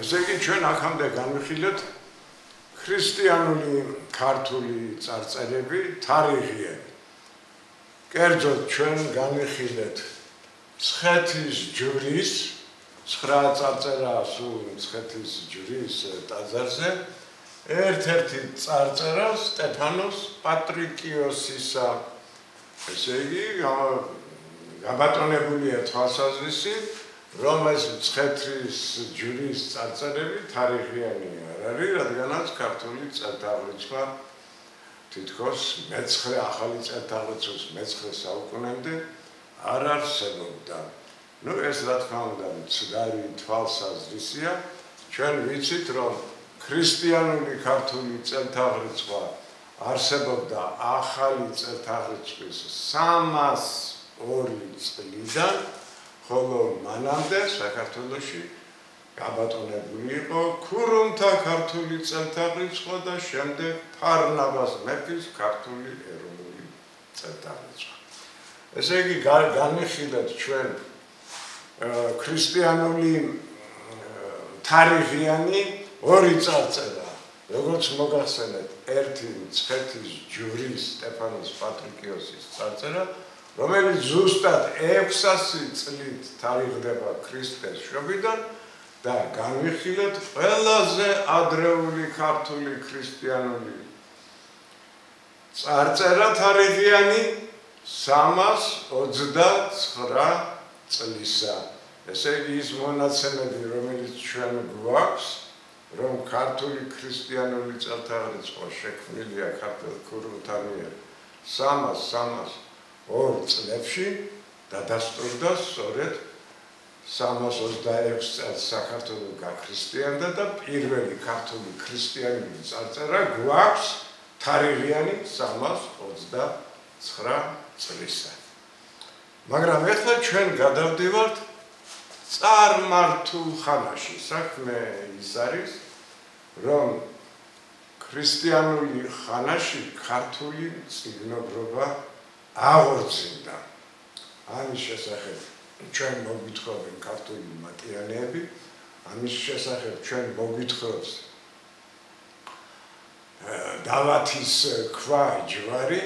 ესე იგი ჩვენ აქამდე განვიხილეთ ქრისტიანული ქართული წარწერები თარიღიანი. კერძოდ ჩვენ განვიხილეთ მცხეთის ჯვრის 9 წარწერა სულ მცხეთის ჯვრის ტაძარზე ერთ-ერთი წარწერა სტეფანოს პატრიკიოსისა ესე იგი გაბატონებულია თვალსაზრისი რომ ეს მცხეთის ჯვრის წარწერები თარიღიანი არ არის, რადგანაც ქართული წელთაღრიცხვა თითქოს მე-9 ახალი წელთაღრიცხვის მე-9 საუკუნემდე არ არსებობდა. ნუ ეს რა თქმა უნდა მცდარი თვალსაზრისია, ჩვენ ვიცით რომ ქრისტიანული ქართული წელთაღრიცხვა არსებობდა ახალი წელთაღრიცხვის 302 წლიდან, ხოლო მანამდე საქართველოში გაბატონებული იყო ქურუმთა ქართული წელთაღრიცხვა და შემდეგ ფარნავაზ მეფის ქართული ეროვნული წელთაღრიცხვა. ესე იგი განვიხილეთ ჩვენ ქრისტიანული თარიღიანი ორი წარწერა, როგორც მოგახსენეთ, ერთი მცხეთის ჯვრის სტეფანოს პატრიკიოსის წარწერა, რომელიც ზუსტად 600 წლით თარიღდება ქრისტეს შობიდან და განვიხილეთ ყველაზე ადრეული ქართული ქრისტიანული წარწერა თარიღიანი 329 წლისა. ესე იგი ის მონაცემები, რომელიც ჩვენ გვაქვს, რომ ქართული ქრისტიანული წელთაღრიცხვა შექმნილია ქართულ ქურუმთა მიერ 302 წლებში დადასტურდა სწორედ 326 წელს საქართველო გაქრისტიანდა და პირველი ქართული ქრისტიანული წარწერა გვაქვს თარიღიანი 329 წლისა. მაგრამ ეხლა ჩვენ გადავდივართ წარმართულ ხანაში. საქმე ის არის, რომ ქრისტიანული ხანაში ქართული წიგნობრობა აღორძინდა. ამის შესახებ ჩვენ მოგვითხრობენ ქართული მატიანეები, ამის შესახებ ჩვენ მოგვითხრობს დავათის ქვა ჯვარი,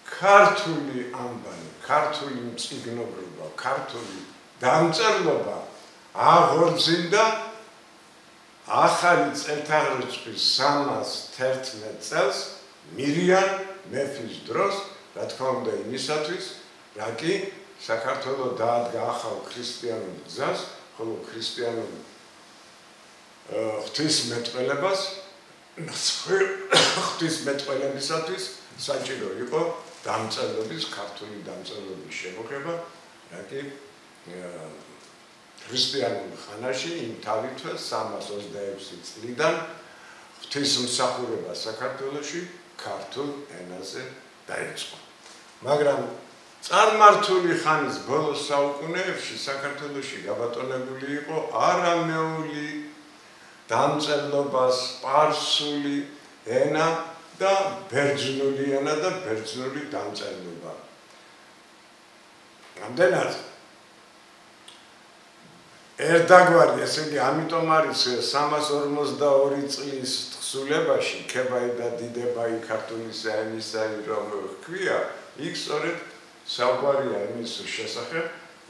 ქართული ამბანი, ქართული წიგნობრობა, ქართული დამწერლობა აღორძინდა ახალი წელთაღრიცხვის 311 წელს მირიან მეფის დროს, რა თქმა უნდა იმისათვის, რა კი საქართველო დაადგა ახალ ქრისტიანულ გზას, ხოლო ქრისტიანულ ღვთისმეტყველებისათვის საჭირო იყო დამწერლობის, ქართული დამწერლობის შემოღება, რა კი ქრისტიანულ ხანაში იმ თავითვე 326 წლიდან ღვთისმსახურება საქართველოში ქართულ ენაზე დაიწყო. მაგრამ წარმართული ხანის ბოლო საუკუნეებში საქართველოში გაბატონებული იყო არამეული დამწერლობა, სპარსული ენა და ბერძნული ენა და ბერძნული დამწერლობა. ამდენად ერთდაგვარი, ესე იგი, ამიტომ არის 342 წლის თხზულებაში ქებაი და დიდებაი ქართულის ენისაი რომ ჰქვია, იქ სწორედ საუბარია იმის შესახებ,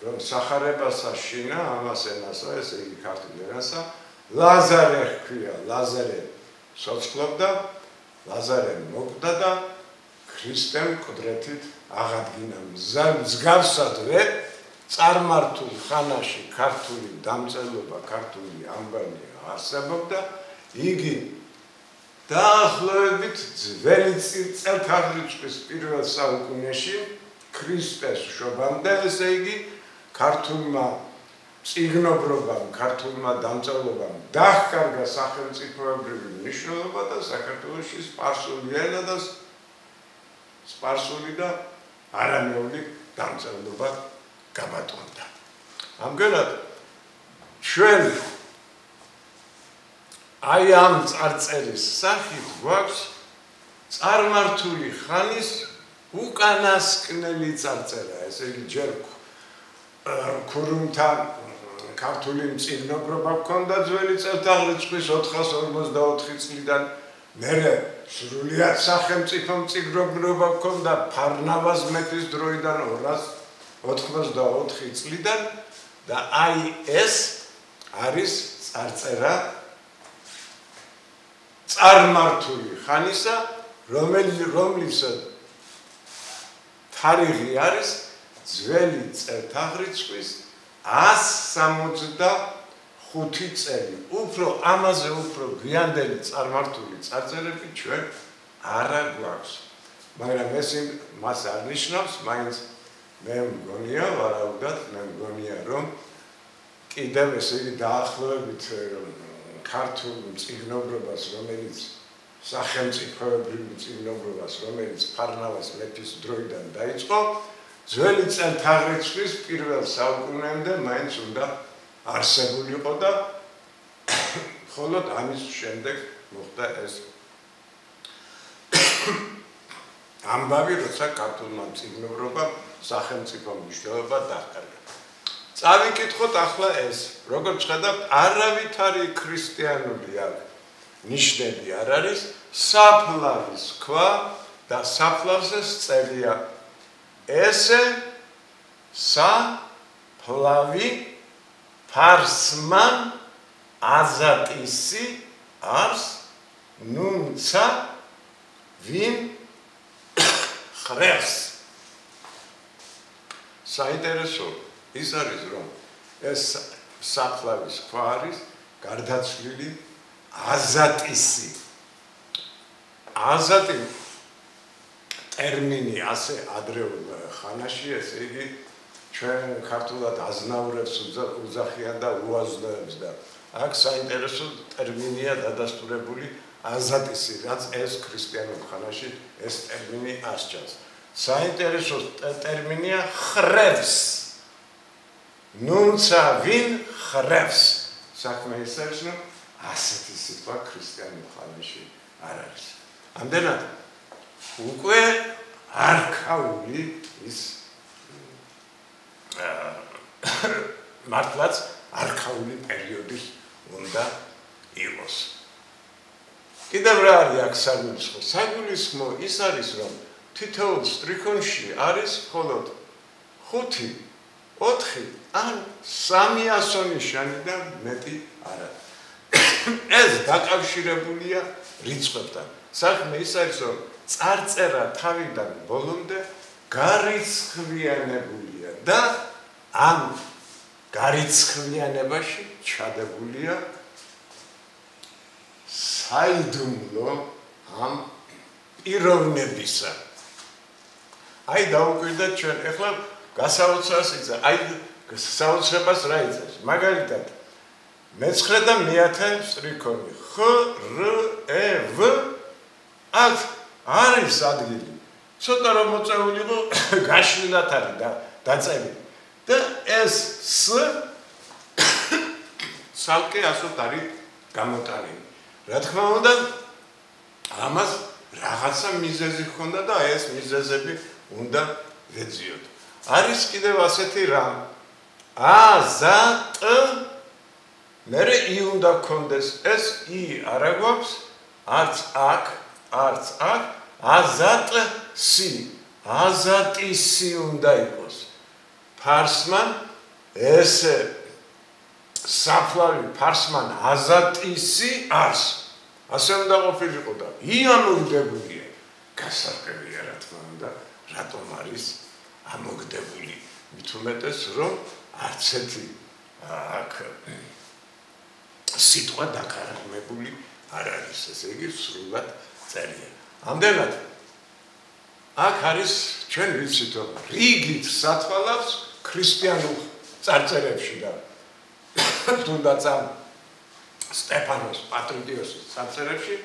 რომ სახარებასა შინა ამას ენასა, ესე იგი ქართულ ენასა, ლაზარე ჰქვია, ლაზარე სოცხლობდა, ლაზარე მოკვდა და ქრისტემ ყდრეთით აღადგინა. მსგავსადვე წარმართულ ხანაში ქართული დამწერლობა, ქართული ამბანი არსებობდა, იგი დაახლოებით ძველი წელთაღრიცხვის პირველ საუკუნეში ქრისტეს შობამდე, ესე იგი ქართულმა წიგნობრობამ, ქართულმა დამწერლობამ დაჰკარგა სახელმწიფოებრივი მნიშვნელობა და საქართველოში სპარსული ენა და სპარსული და არამეული დამწერლობა გაბატონდა. ამგვარად ჩვენ აი ამ წარწერის სახით გვაქვს წარმართული ხანის უკანასკნელი წარწერა, ესე იგი ჯერ ქურუმთა ქართული მწიგნობრობა ჰქონდა ძველი წელთაღრიცხვის 454 წლიდან, მერე სრულიად სახელმწიფო მწიგნობრობა ჰქონდა ფარნავაზ მეფის დროიდან 284 წლიდან და აი ეს არის წარწერა წარმართული ხანისა, რომლის თარიღი არის ძველი წელთაღრიცხვის 165 წელი. ამაზე უფრო გვიანდელი წარმართული წარწერები ჩვენ არა გვაქვს. მაგრამ ეს მას არ ნიშნავს, მაინც მე მგონია, ვარაუდად, მე მგონია, რომ კიდევ ესე იგი დაახლოებით ქართულ მწიგნობრობას, რომელიც სახელმწიფოებრივ მწიგნობრობას, რომელიც ფარნავაზ მეფის დროიდან დაიწყო, ძველი წელთაღრიცხვის პირველ საუკუნემდე მაინც უნდა არსებულიყო და მხოლოდ ამის შემდეგ მოხდა ეს ამბავი, როცა ქართულმა მწიგნობრობამ სახელმწიფო მნიშვნელობა დაჰყარდა. წავიკითხოთ ახლა ეს, როგორც ხედავთ, არავითარი ქრისტიანული ნიშნები არ არის, საფლავის ქვა და საფლავზე წერია ესე საფლავი ფარსმან აზატისი არს ნუნცა ვინ ხრევს. საინტერესო ის არის, რომ ეს საფლავის ქვა არის გარდაცვლილი აზატისი. აზატი ტერმინი ასე ადრეულ ხანაში, ესე იგი ჩვენ ქართულად აზნაურებს უძახიან და უაზნოებს და აქ საინტერესო ტერმინია დადასტურებული აზატისი, რაც ეს ქრისტიანულ ხანაში ეს ტერმინი არ სჯობს. საინტერესო ტერმინია ხრევს. ნუნცა ვინ ხრევს. საქმე ის არის, რომ ასეთი სიტყვა ქრისტიანულ ხანაში არ არის. ამდენად უკვე არქაული ის მართლაც არქაული პერიოდის უნდა იყოს. კიდევ რა არის აქ საგულისხმო? საგულისხმო ის არის, რომ თითოეულ სტრიქონში არის მხოლოდ 5, 4 ან 3 ასონიშანიდან მეტი არ არის. ეს დაკავშირებულია რიცხვებთან. საქმე ის არის, რომ წარწერა თავიდან ბოლომდე გარიცხვიანებულია და ამ გარიცხვიანებაში ჩადებულია საიდუმლო ამ პიროვნებისა. აი დაუკვირდეთ ჩვენ ახლა გასაოცრებას იწა. აი საოცრებას რა იწევს? მაგალითად მე-9 და მე-10 სტრიქონი ხ რ ე ვ აქ არის ადგილი. ცოტა რომ მოწეულიყო გაშლილად არის დაწერილი. და ეს ს ცალკე ასოთ არის გამოტანილი. რა თქმა უნდა, ამას რაღაცა მიზეზი ჰქონდა და ეს მიზეზები უნდა ვეძიოთ. არის კიდევ ასეთი რამ. აზატ მერე ი უნდა გქონდეს. ეს ი არა გვაქვს, არც აქ, არც აქ. აზატსი, აზატისი უნდა იყოს. ფარსმან ესე საფლავი ფარსმან აზატისი არს. ასე უნდა ყოფილიყო და ი ამოგდებულია. გასარკვევია რა თქმა უნდა, რატომ არის ამოგდებული. მით უმეტეს რომ არც ერთი აქ სიტყვა დაკარგული არ არის, ესე იგი სრულად წერია. ამდენად აქ არის ჩვენ ვიცით რომ რიგით სათვალავს ქრისტიანულ წარწერებში და თუნდაც ამ სტეფანოს პატრიდიოსის წარწერებში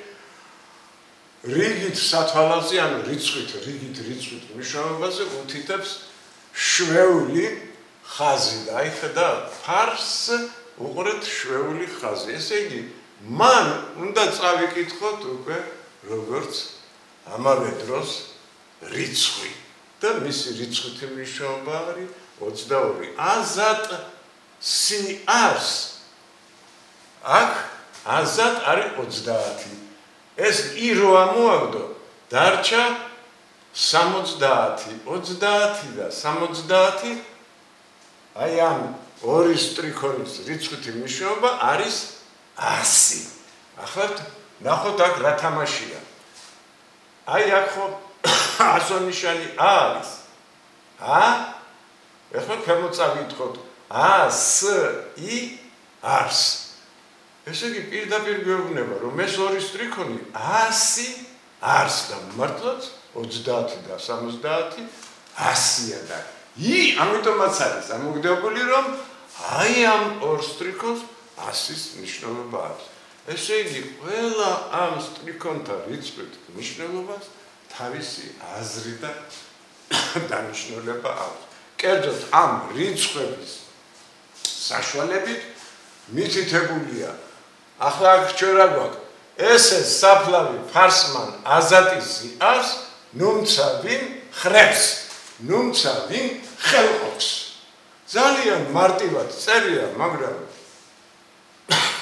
რიგით სათვალავზე, ანუ რიგით მნიშვნელობაზე უთითებს შვეული ხაზი და აი ხედა ფარს უყურეთ შვეული ხაზი. ესე იგი მან უნდა წავიკითხოთ უკვე როგორც ამავე დროს რიცხვი და მისი რიცხვითი მნიშვნელობა არის 22. აზატ სიარს აქ აზად არის 30. ეს I რო ამოაგდო, დარჩა 70, 30 და 70, აი ამ ორი სტრიქონის რიცხვითი მნიშვნელობა არის 100. ახლა ნახოთ აქ რა თამაშია. აი აქ ხო 100 ნიშანი არის. ახლა ქვემოწავითხოვთ 100 ars. ესე იგი პირდაპირ გვეუბნება რომ ეს ორი სტრიქონი 100 ars და მართლაც 30 და 70 100-ია და ამიტომაც არის ამოგდებული რომ აი ამ ორ სტრიქონს 100-ის მნიშვნელობა აქვს. ესე იგი ყველა ამ სტრიქონთა რიცხვით მნიშვნელობას თავისი აზრი და დანიშნულება აქვს. კერძოდ ამ რიცხვების საშუალებით მითითებულია. ახლა აქ ჩვენ რა გვაქვს? ესე საფლავი ფარსმან აზატის სიარს ნუმცა ვინ ხრებს, ნუმცა ვინ ხელყოფს. ძალიან მარტივად წერია, მაგრამ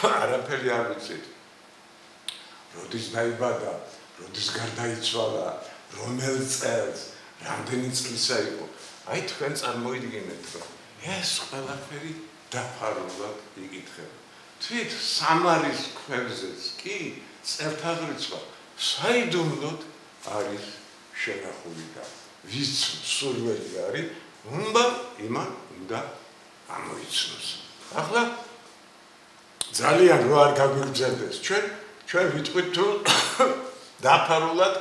არაფერი არ ვიცით. როდის დაიბადა, როდის გარდაიცვალა, რომელ წელს, რამდენი წლისა იყო. აი თქვენ წარმოიდგინეთ, რომ ეს ყველაფერი დაფარულად იკითხება. თვით სამარის ქვებზეც კი წერთაღრიცხვა საიდუმლოდ არის შენახული და ვის სურველი არის, იმან უნდა ამოიცნოს. ახლა ძალიან რო არ გაგვიგრძელდეს ჩვენ ვიტყვით თუ დაფარულად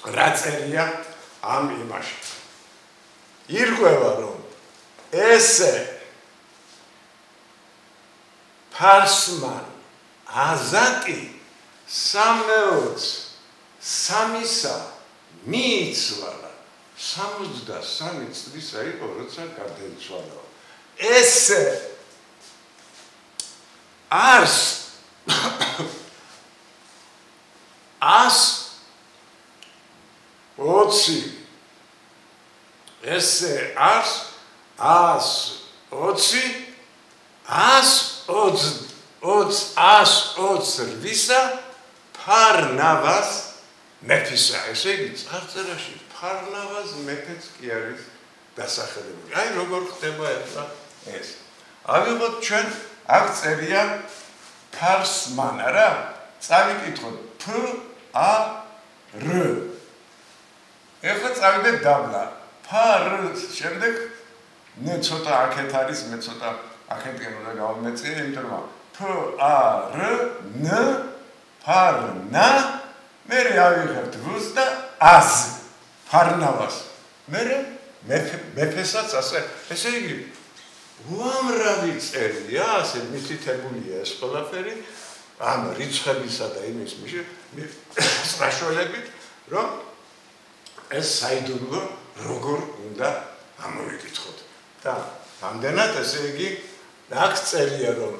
რა წერია ამ იმაში. ირკვევა რომ ესე ფარსმან აზატი 63-ისა მიიცვალა 73 წლისა იყო როცა გარდაიცვალა. ესე ars 120 ესე ars 120 რვისა ფარნავას მეფისა. ესე იგი წარწერაში ფარნავას მეფეც კი არის დასახელებული. აი როგორ ხდება ახლა ეს. ავიღოთ ჩვენ აქ წერია ფარსმან რა? წავიკითხოთ P A R. ეხლა წავიდეთ დაბლა. ფარ შემდეგ ნე ცოტა აქეთ არის, მე ცოტა აქეთკენ უნდა გავამეწიე, იმიტომ რომ P A R N ფარნა მე ავიღებთ რუს და ას ფარნავას. მე მეფესაც ასე. ესე იგი უამრავი წერია, ასე მითითებულია ეს ყველაფერი ამ რიცხვებისა და იმის საშუალებით, რომ ეს საიდუმლო როგორ უნდა ამოვიკითხოთ. და ამდენად ესე იგი აქ წერია რომ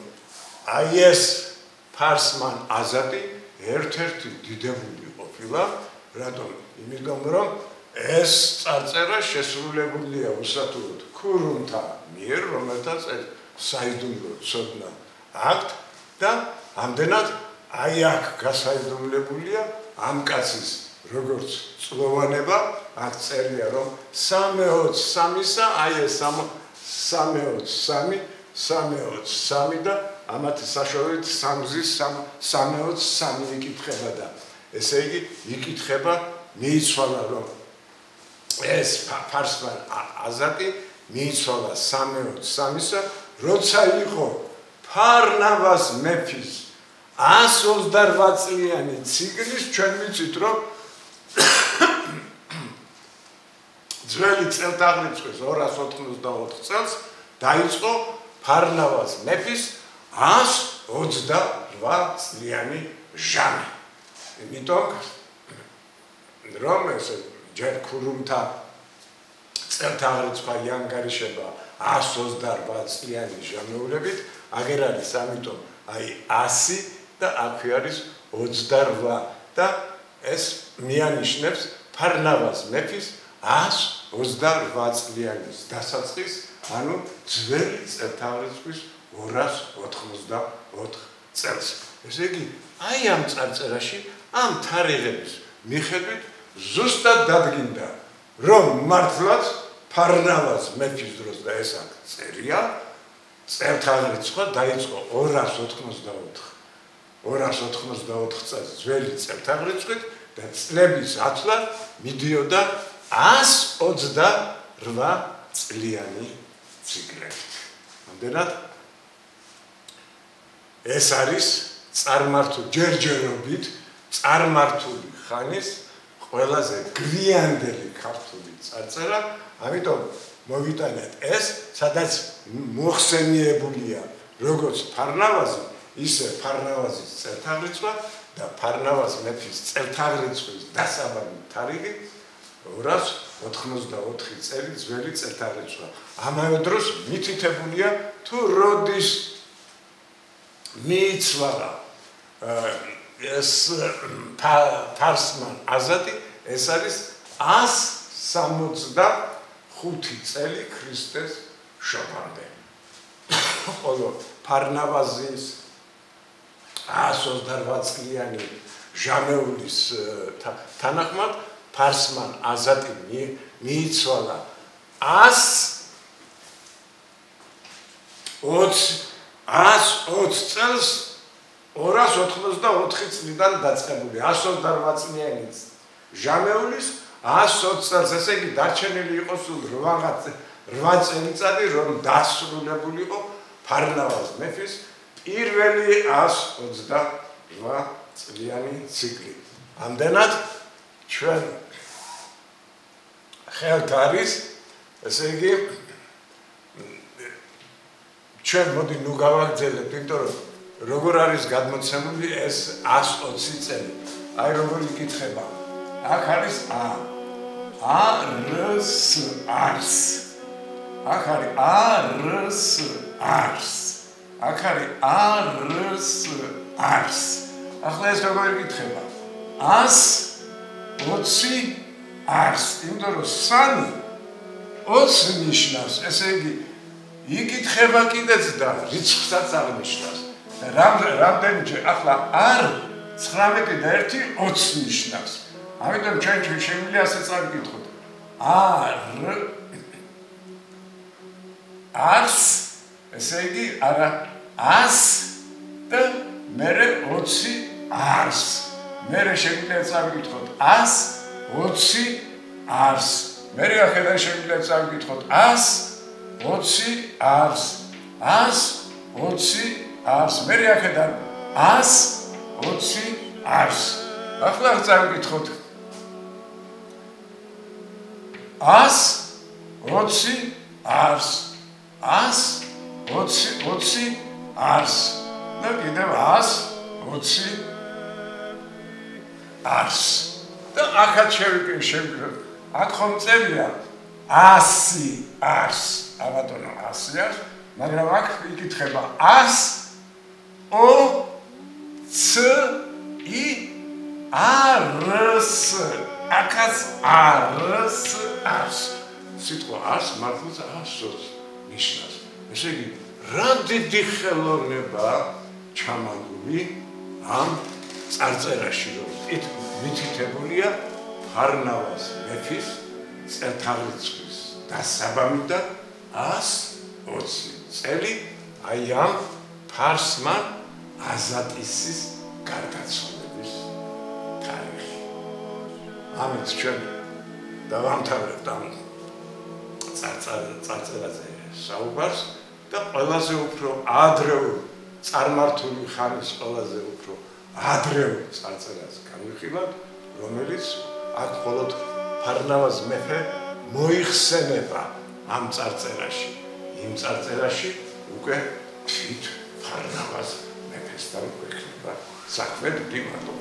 აი ეს ფარსმან აზატი ერთ-ერთი დიდებული ყოფილა, რატომ? იმიტომ რომ ეს წარწერა შესრულებულია უსათუროდ ქურუმთა მიერ, რომელთაც საიდუმლო ცოდნა აქვთ და ამდენად აი აქ გასაიდუმლებულია ამ კაცის როგორც წლოვანება, აქ წერია რომ 323-ისა, აი ეს 323 და ამათი საშუალებით 323 იკითხება და ესე იგი იკითხება მიიცვალა რომ ეს ფარსმან აზატი მიიცვალა 323-ისა, როცა იყო ფარნავას მეფის 128 წლიანი ციკლის, ჩვენ ვიცით რომ ძველი წელთაღრიცხვის 294 წელს დაიწყო ფარნავას მეფის 128 წლიანი ჟამი. იმიტომ რომ ეს ჯერ ქურუმთა წელთაღრიცხვა იანგარიშება 128 წლიანი ჟამეულებით, აგერ არის ამიტომ აი 100 და აქვე არის 28 და ეს მიანიშნებს ფარნავას მეფის 128 წლიანი დასაწყის, ანუ ძველი წელთაღრიცხვის 284 წელს. ესე იგი, აი ამ წარწერაში ამ თარიღების მიხედვით ზუსტად დადგინდა, რომ მართლაც ფარნავაზ მეფის დროს და ეს აქ წერია, წელთაღრიცხვა დაიწყო 284 წელს ძველი წელთაღრიცხვით და წლების ათლა მიდიოდა 128 წლიანი ციკლებით. ამდენად ეს არის ჯერჯერობით წარმართული ხანის ყველაზე გვიანდელი ქართული წარწერა, ამიტომ მოვიტანეთ ეს, სადაც მოხსენიებულია როგორც ფარნავაზი, ისე ფარნავაზის წელთაღრიცხვა და ფარნავაზ მეფის წელთაღრიცხვის დასაბამი თარიღი 284 წელი ძველი წელთაღრიცხვა. ამავე დროს მითითებულია თუ როდის მიიცვალა ეს ფარსმან აზატი, ეს არის 165 წელი ქრისტეს შობამდე. ხოლო ფარნავაზის 128 წლიანი ჟამეულის თანახმად ფარსმან აზატი მიიცვალა 120 წელს 284 წლიდან დაწყებული 128 წლიანი ჟამეულის 120 წელს, ესე იგი დარჩენილი იყო სულ 8 წელიწადი, რომ დასრულებულიყო ფარნავაზ მეფის პირველი 128 წლიანი ციკლი. ამდენად ჩვენ ხელთ არის, ესე იგი ჩვენ მოდი ნუ გავაგრძელებთ, იმიტომ რომ როგორ არის გადმოცემული ეს 120 წელი. აი როგორ იკითხება. აქ არის არს. აქ არის არს. ახლა ეს როგორ იკითხება. 120 არს, იმიტომ რომ 3 20 ნიშნავს, ესე იგი იკითხება კიდეც და რიცხვსაც აღნიშნავს. რამდენჯერ ახლა არ 19 და 1 20 ნიშნავს. ამიტომ ჩვენ შეგვიძლია ასე წავიკითხოთ. არს, ესე იგი არა 100 და მერე 20 არს. მერე შეგვიძლია წავიკითხოთ 120 არს. მერე ახედა შეგვიძლია წავიკითხოთ 120 არს. 120 არს. მერე ახედა 120 არს. ახლა წავიკითხოთ 120 არს. 120 არს. და კიდევ 120 არს. და ახაც შევიკრიბ. აქ ხომ წერია 100 არს. აბატონო 100 არს, მაგრამ აქ იკითხება 120 არს. აქაც არს. სიტყვა არს მართლაც 120 ნიშნავს. ესე იგი, რა დიდი ხელოვნება ჩამაგული ამ წარწერაში, რომ მითითებულია ფარნავაზ მეფის წელთაღრიცხვის დასაბამი და 120 წელი აი ამ ფარსმან აზატისის გარდაცვალების თარიღი. ამით ჩვენ დავამთავრებთ ამ წარწერაზე საუბარს და ყველაზე უფრო ადრეულ წარმართული ხანის ყველაზე უფრო ადრეულ წარწერას განვიხილავთ, რომელიც აქ მხოლოდ ფარნავაზ მეფე მოიხსენება ამ წარწერაში. იმ წარწერაში უკვე თვით ფარნავაზ მეფესთან გვექნება საქმე დიდი მადლობა.